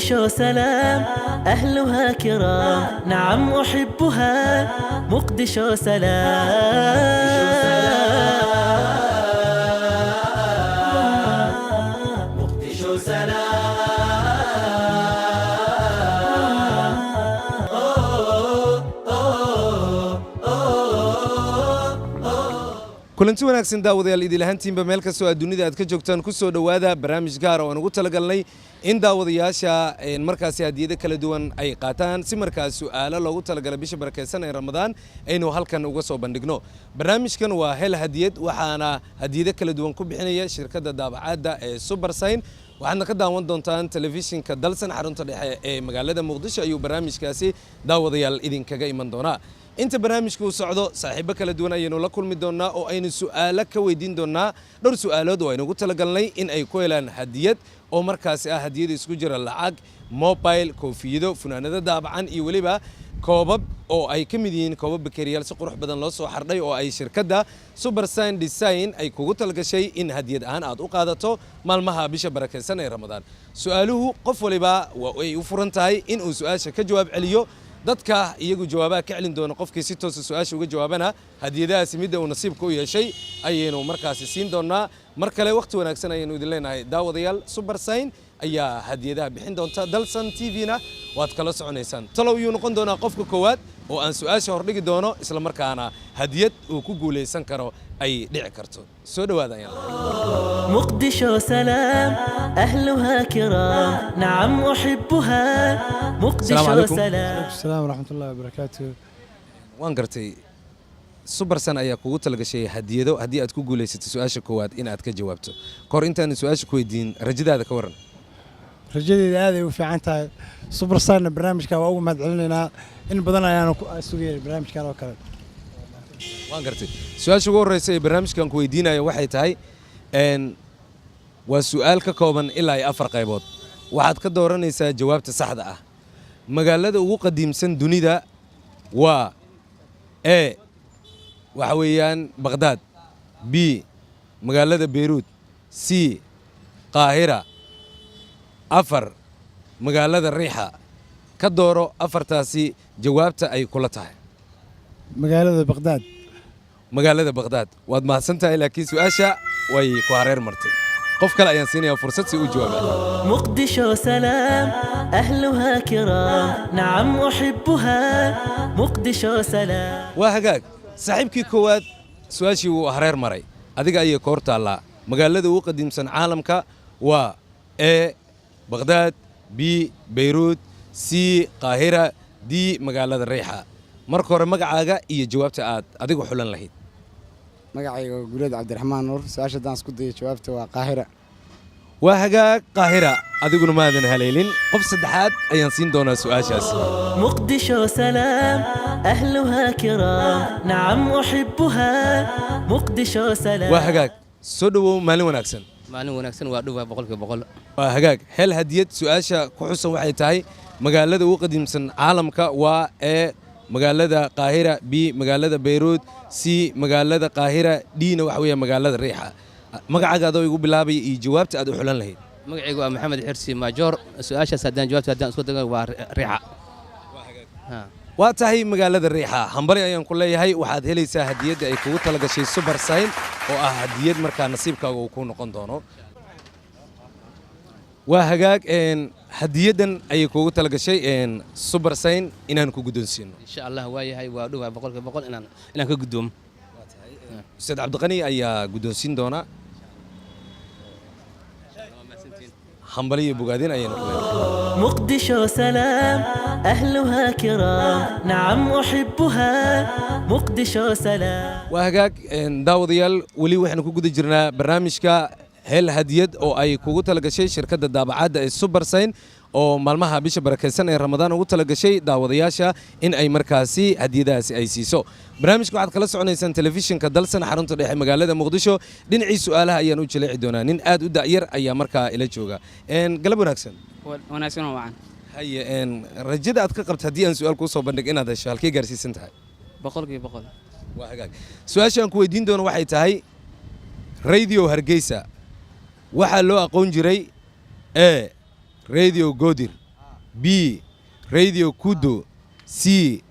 مقدشو سلام أهلها كرام نعم أحبها مقدشو سلام مقدشو سلام kulanti wanaagsan daawadayaal idil ahaantiinba meel kastoo aad dunida aad ka joogtaan ku soo dhowaada barnaamij gaar oo aan ugu talagalnay in daawadayaasha markaasi hadiyado kala duwan ay qaataan si markaas su'aalo loogu talagalay bisha barakeysan ee Ramadaan aynu halkan uga soo bandhigno barnaamijkan waa hel hadiyad waxaana hadiyado kala duwan ku bixinaya shirkadda daabacada ee Supersign waxaadna ka daawan doontaan telefishinka dalsan xarunta dhexe ee magaalada Muqdisho ayuu barnaamijkaasi daawadayaal idinkaga iman doonaa inta barnaamijku socdo saaxiibo kala duwan ayaynu la kulmi doonaa oo aynu su'aalo ka weydiin doonaa dhowr su'aalood oo aynu ugu talagalnay in ay ku helaan hadiyad oo markaasi ah hadiyad isku jira lacag mobile koofiyado funaanado daabacan iyo waliba koobab oo ay ka mid yihiin koobab bakeriyaal si qurux badan loo soo xardhay oo ay shirkadda Supersign Design ay kugu talagashay in hadiyad ahaan aad u qaadato maalmaha bisha barakeysan ee Ramadaan su'aaluhu qof waliba way u furan tahay in uu su'aasha ka jawaab celiyo dadka iyagu jawaabaha ka celin doona qofkii si toos ah su'aasha uga jawaabana hadiyadahaasi mid uu nasiibka u yeeshay ayaynu markaasi siin doonaa mar kale waqti wanaagsan ayaynu idin leenahay daawadayaal Supersign ayaa hadiyadaha bixin doonta dalsan TV-na waad kala soconaysaan talow uu noqon doona qofka koowaad oo aan su'aasha hordhigi doono isla markaana hadiyad uu ku guuleysan karo ay dhici karto soo dhawaada ayaan مقدشو سلام أهلها كرام نعم أحبها مقدشو سلام السلام ورحمة الله وبركاته waan gartay Supersign ayaa kugu talagashay hadiyado haddii aad ku guuleysatay su'aasha koowaad in aad ka jawaabto kor intaan su'aasha ku weydiin rajadaada ka waran rajadeeda aad ay u fiican tahay Supersign barnaamijka waa ugu mahadcelinaynaa in badan ayaan sugayay barnaamijkan oo kale waan gartay su'aasha ugu horeysa ee barnaamijkan ku weydiinayo waxay tahay waa su'aal ka kooban ilaa 4 qaybood waxaad ka dooranaysaa jawaabta saxda ah magaalada ugu qadiimsan dunida waa A waxa weeyaan Baghdad B magaalada Beirut C Qaahira 4 magaalada Riixa ka dooro 4taasi jawaabta ay kula tahay magaalada Baghdad waad mahadsantahay laakiin su'aasha way ku hareer martay qof kale ayaan siinayaa fursad si uu jawaabo مقدشو سلام أهلها كرام نعم أحبها مقدشو سلام waa hagaag saaxiibkii koowaad su'aashii wuu hareer maray adiga ayay koor taallaa magaalada ugu qadiimsan caalamka waa A Baghdad B Beirut C Qaahira D magaalada Riixa marka hore magacaaga iyo jawaabta aad adigu xulan lahayd magacayga Guuleed Cabdiraxmaan Nuur su'aasha daan isku dayay jawaabta waa Qaahira waa hagaag Qaahira adiguna maadan haleelin qof saddexaad ayaan siin doonaa su'aashaas مقدشو سلام أهلها كرام نعم أحبها مقدشو سلام waa hagaag soo dhawow maalin wanaagsan waa dhuwa boqolkiiba boqol waa hagaag hel hadiyad su'aasha ku xusan waxay tahay magaalada ugu qadiimsan caalamka waa A magaalada Qaahira B magaalada Beirut C magaalada Qaahira D na waxa weeye magaalada Riixa magacaaga adoo igu bilaabay iyo jawaabta aad u xulan lahayd magacaygu waa Maxamed Xirsi Maajoor su'aashaas haddaan jawaabta haddaan isku dayo waa Riixa waa tahay magaalada Riixa hambari ayaan ku leeyahay waxaad helaysaa hadiyadda ay kugu talagashay Supersign oo ah hadiyad markaa nasiibkaaga uu ku noqon doono waa hagaag hadiyadan ayay kugu talagashay Supersign inaan ku guddoonsiino insha Allah waa yahay waa dhuwa boqolkiiba boqol inaan ka gudoomo Ustaad Cabdiqani ayaa guddoonsiin doona hambali iyo bogaadin ayaynu ku leeyahay مقدشو سلام أهلها كرام نعم أحبها مقدشو سلام waa hagaag daawadayaal weli waxaanu ku guda jirnaa barnaamijka hel hadiyad oo ay kugu talagashay shirkadda daabacadda ee Supersign oo maalmaha bisha barakeysan ee Ramadaan ugu talagashay daawadayaasha in ay markaasi hadiyadahaasi ay siiso barnaamijka waxaad kala soconaysaan telefishinka dalsan xarunta dhexe magaalada Muqdisho dhinacii su'aalaha ayaan u jaleeci doonaa nin aad u da'yar ayaa markaa ila jooga galab wanaagsan wanaagsan oo wacan haye rajada aad ka qabto haddii aan su'aal kuu soo bandhig inaad hesho halkee gaarsiisan tahay boqolkiiba boqol waa hagaag su'aasha aan ku weydiin doono waxay tahay Radio Hargeysa waxaa loo aqoon jiray A Radio Godir B radio kudo C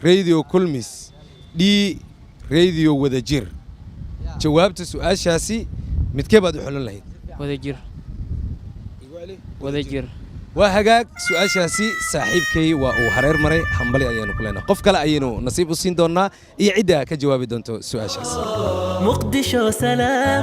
radio kulmis D radio wadajir jawaabta su'aashaasi midkee baad u xulan lahayd wadajir wadajir waa hagaag su'aashaasi saaxiibkay waa uu hareer maray hambali ayaanu ku leenahay qof kale ayaynu nasiib u siin doonaa iyo cidda ka jawaabi doonto su'aashaas مقدشو سلام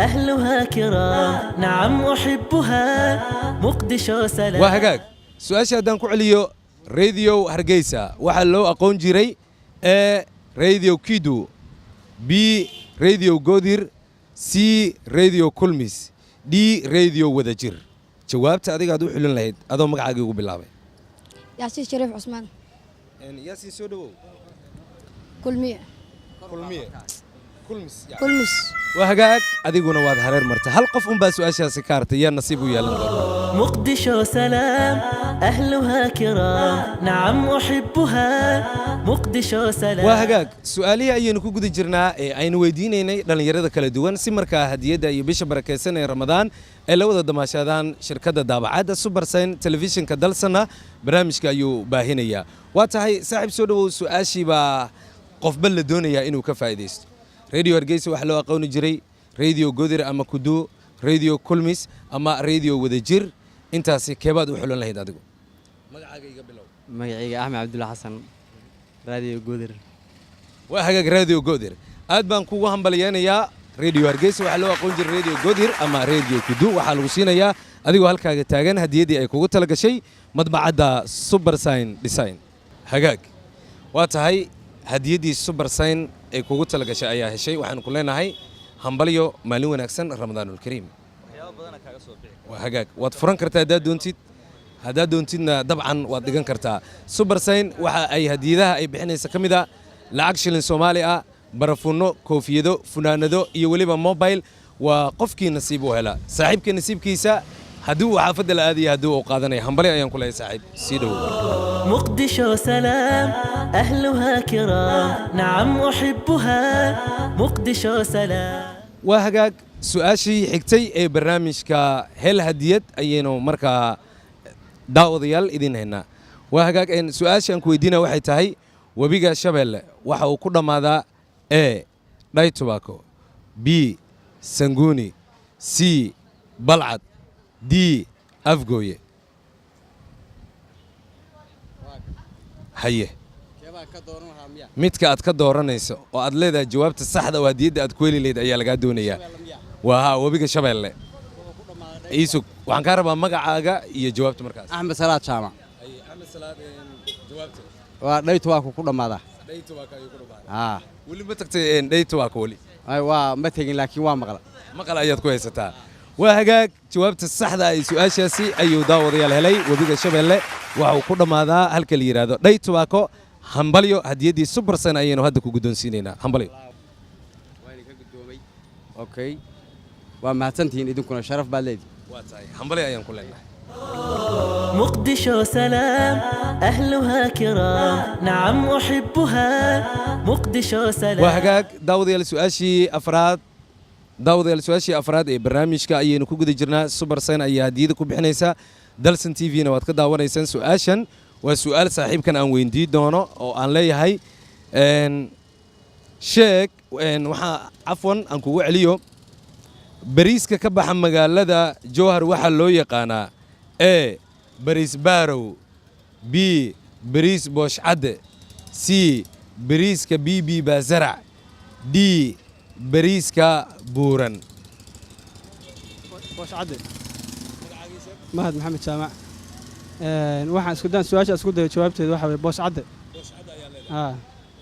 أهلها كرام نعم أحبها مقدشو سلام waa hagaag su'aasha haddaan ku celiyo radio hargeysa waxaa loo aqoon jiray A radio kidu B radio godir C radio kulmis D radio wadajir jawaabta adigaad u xulin lahayd adoo magacaaga ugu bilaabay yaasiin shariif cusmaan yaasiin soo dhawow kulmiye kulmis waa hagaag adiguna waad hareer martay hal qof unbaa su'aashaasi ka hartay yaa nasiib u yeelan doona مقدشو سلام أهلها كرام نعم أحبها مقدشو سلام waa hagaag su'aalihii ayaynu ku guda jirnaa ee aynu weydiinaynay dhallinyarada kala duwan si markaa hadiyadda iyo bisha barakaysan ee ramadaan ay la wada damaashaadaan shirkadda daabacadda Supersign telefishinka dalsana barnaamijka ayuu baahinayaa waa tahay saaxiib soo dhawow su'aashii baa qofba la doonayaa inuu ka faa'iidaysto radio hargeysa waxaa loo aqooni jiray radio godir ama kudu radio kulmis ama radio wadajir intaasi keebaad u xulan lahayd adigu magacaaga iga bilow magacayga axmed cabdulla xasan raadiyo goodir waa hagaag radio godir aad baan kugu hambaliyeenayaa radio hargeysa waxaa loo aqoon jiray radio godir ama radio kudu waxaa lagu siinayaa adigoo halkaaga taagan hadiyaddii ay kugu tala gashay madbacadda Supersign design hagaag waa tahay hadiyaddii Supersign ay kugu tala gashay ayaa heshay waxaan ku leenahay hambalyo maalin wanaagsan ramadaanul kariim waa hagaag waad furan kartaa haddaad doontidna dabcan waad dhigan kartaa Supersign waxa ay hadiyadaha ay bixinaysa ka mid ah lacag shilin Soomaali ah barafuuno koofiyado funaanado iyo weliba mobile waa qofkii nasiib u hela saaxiibka nasiibkiisa haddii uu xaafadda la aadayo haddii uu qaadanaya hambali ayaan ku leeyahay saaxiib sii dhow مقدشو سلام أهلها كرام نعم أحبها مقدشو سلام waa hagaag su'aashii xigtay ee barnaamijka hel hadiyad ayaynu markaa daawadayaal idin haynaa waa hagaag su'aashaan ku weydiina waxay tahay webiga Shabeelle waxa uu ku dhammaadaa A Dhay Tobacco B Sanguni C Balcad D Afgooye haye midka aad ka dooranayso oo aad leedahay jawaabta saxda oo hadiyadda aad ku heli lahayd ayaa lagaa doonayaa waa webiga Shabeelle iisug waxaan ka rabaa magacaaga iyo jawaabta markaas axmed salaad jaamac Ahmed Salaad jawaabta waa Dhay Tobacco ku dhammaadaa Dhay Tobacco ayuu ku dhammaadaa haa weli ma tagtay Dhay Tobacco weli waa ma tegin laakiin waa maqal ayaad ku haysataa waa hagaag jawaabta saxda ay su'aashaasi ayuu daawadayaal helay webiga Shabeelle waxa uu ku dhammaadaa halka la yiraahdo Dhay Tobacco hambalyo hadiyaddii Supersign ayaynu hadda ku guddoonsiinaynaa hambalyo waan ka guddoomay okay waa mahadsantihiin idinkuna sharaf baad leedihiin waa tahay hambalyo ayaan ku leenahay مقدشو سلام أهلها كرام نعم أحبها مقدشو سلام waa hagaag daawadayaal su'aashii afraad ee barnaamijka ayaynu ku guda jirnaa Supersign ayaa hadiyada ku bixinaysa Dalsan TV-na waad ka daawanaysaan su'aashan waa su'aal saaxiibkan aan weydiin doono oo aan leeyahay sheeg waxaa cafwan aan kugu celiyo bariiska ka baxa magaalada Jowhar waxaa loo yaqaanaa A bariis baarow B bariis boosh cadde C bariiska BB baazarac D bariiska buuran boosh cadde mahad maxamed jaamac waxaan isku daan su'aasha isku dayo jawaabteedu waxa weeye boosh cadde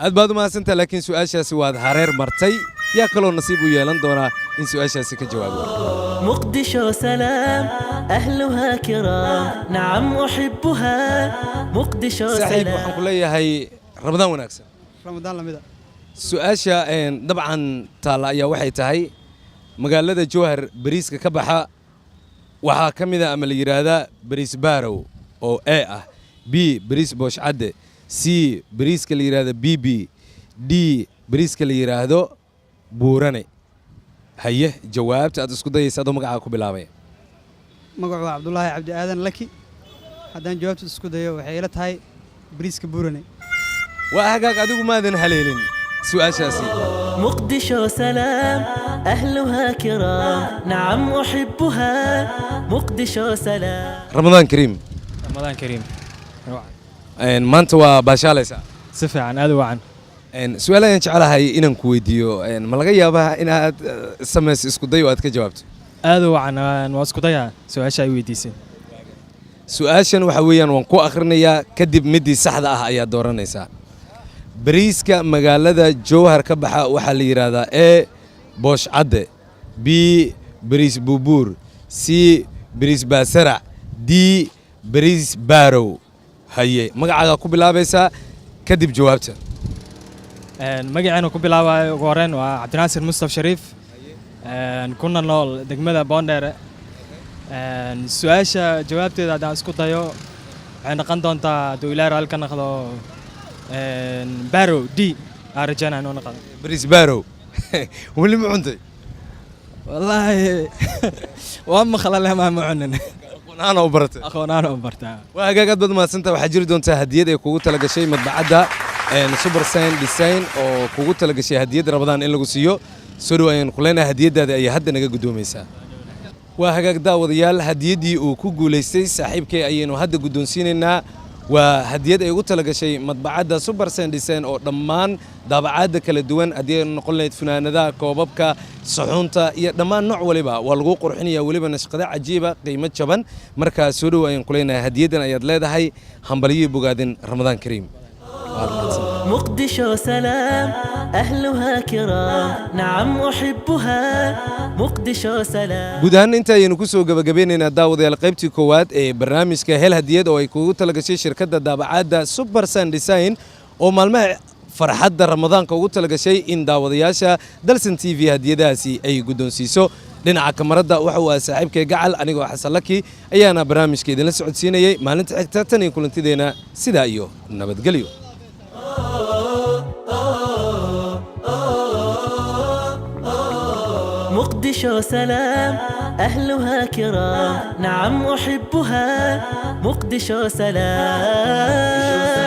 aad baad u mahadsantahay laakiin su'aashaasi waad hareer martay yaa kaloo nasiib u yeelan doonaa in su'aashaasi ka jawaabo مقدشو سلام أهلها كرام نعم أحبها مقدشو saaxiib waxaan سلام ku leeyahay ramadaan wanaagsan ramadaan lamida su'aasha dabcan taalla ayaa waxay tahay magaalada Jowhar bariiska ka baxa waxaa ka mid ah ama la yiraahdaa bariis baarow oo A ah B bariis boosh cadde C bariiska la yiraahdo BB D bariiska la yiraahdo buurane haye jawaabta aad isku dayaysa adoo magacaaga ku bilaabay magacu waa cabdulaahi cabdi aadan laki haddaan jawaabta isku dayo waxay ila tahay bariiska buurane. waa hagaag adigu maadan haleelin su'aashaasi مقدشو سلام أهلها كرام نعم أحبها مقدشو سلام ramadaan kariim رمضان كريم maanta waa baashaalaysaa سفي عن هذا وعن su-aal ayaan jecelahay inaan ku weydiiyo ma laga yaabaa inaad samayso isku day oo aad ka jawaabto هذا وعن واسكو ضيع سؤال شيء ويديسين su-aashan waxa weeyaan waan ku akhrinayaa kadib midii saxda ah ayaa dooranaysaa bariiska magaalada jowhar ka baxa waxaa la yidhaahdaa e boosh cadde b bariis buubuur c bariis baasarac d bariis baarow haye magacaaga ku bilaabaysaa kadib jawaabta مجيء ku bilaabay ugu horeen waa Cabdinaasir Mustafa Shariif kuna nool degmada Boondere su'aasha jawaabteeda hadaan isku dayo waxay noqon doontaa duu ilaahay halka noqdo Baro D arjana inuu noqdo bariis baarow weli ma cuntay wallahi waa ma khalale ma cunin aqoon-aana u baratay aqoon-aana u bartaa waa hagaagad baad mahadsantahay waxaa jiri doontaa hadiyad ay kugu tala gashay madbacadda super sign design oo kugu tala gashay hadiyadda Ramadaan in lagu siiyo soo dhow ayaan ku leenahay hadiyaddaada ayaa hadda naga gudoomaysaa waa hagaag daawadayaal hadiyaddii uu ku guulaystay saaxiibkay ayaynu hadda guddoonsiinaynaa waa hadiyad ay ugu tala gashay madbacadda super sign design oo dhammaan daabacaadda kala duwan haddii ay noqon lahayd funaanadaha koobabka saxuunta iyo dhammaan nooc waliba waa lagu qurxinayaa weliba nashqada cajiiba qiimo jaban markaa soo dhow ayaan ku leenahay hadiyaddan ayaad leedahay hambalyo bogaadin Ramadaan Kariim مقدشو سلام أهلها كرام نعم أحبها مقدشو سلام guud ahaan inta ayaynu ku soo gabagabeynaynaa daawadayaal qaybtii koowaad ee barnaamijka hel hadiyad oo ay kugu tala gashay shirkadda daabacaadda super sign design oo maalmaha farxadda ramadaanka ugu tala gashay in daawadayaasha dalsan TV hadiyadahaasi ay guddoonsiiso dhinaca kamarada waxa uu saaxiibkay gacal anigoo xasan laki ayaana barnaamijka idinla socodsiinayay maalinta xigta tan iyo kulantideena sidaa iyo nabadgelyo مقدشو سلام أهلها كرام نعم أحبها مقدشو سلام